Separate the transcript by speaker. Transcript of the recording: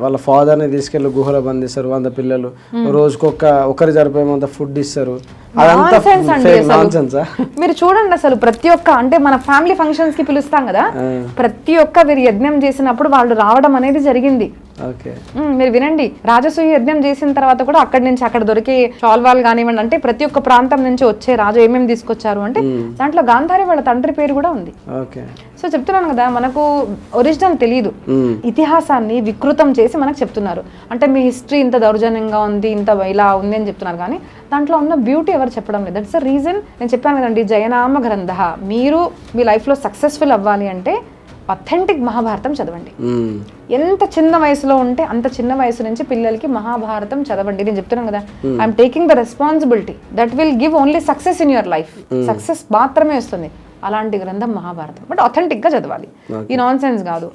Speaker 1: వాళ్ళ ఫాదర్ని తీసుకెళ్లి గుహలో బంధిస్తారు 100 పిల్లలు, రోజుకొక ఒకరి సరిపోయేంత ఫుడ్ ఇస్తారు. అదంతా నాన్సెన్సా?
Speaker 2: మీరు చూడండి అసలు ప్రతి ఒక్క అంటే మన ఫ్యామిలీ ఫంక్షన్స్ కి పిలుస్తాం కదా, ప్రతి ఒక్క వీరు యజ్ఞం చేసినప్పుడు వాళ్ళు రావడం అనేది జరిగింది. మీరు వినండి, రాజసూయ యజ్ఞం చేసిన తర్వాత కూడా అక్కడి నుంచి అక్కడ దొరికే షాల్వాల్ కానివ్వండి, అంటే ప్రతి ఒక్క ప్రాంతం నుంచి వచ్చే రాజు ఏమేమి తీసుకొచ్చారు అంటే దాంట్లో గాంధారి వాళ్ళ తండ్రి పేరు కూడా ఉంది. సో చెప్తున్నాను కదా, మనకు ఒరిజినల్ తెలియదు, ఇతిహాసాన్ని వికృతం చేసి మనకు చెప్తున్నారు. అంటే మీ హిస్టరీ ఇంత దౌర్జన్యంగా ఉంది, ఇంత ఇలా ఉంది అని చెప్తున్నారు, కానీ దాంట్లో ఉన్న బ్యూటీ ఎవరు చెప్పడం లేదు. దట్స్ ద రీజన్ నేను చెప్పాను కదండి, జయనామ గ్రంథ. మీరు మీ లైఫ్లో సక్సెస్ఫుల్ అవ్వాలి అంటే అథెంటిక్ మహాభారతం చదవండి. ఎంత చిన్న వయసులో ఉంటే అంత చిన్న వయసు నుంచి పిల్లలకి మహాభారతం చదవండి. నేను చెప్తున్నాను కదా, I'm taking the responsibility. That will give only success in your life. Success మాత్రమే వస్తుంది అలాంటి గ్రంథం మహాభారతం. బట్ అథెంటిక్ గా చదవాలి, ఈ నాన్ సెన్స్ కాదు.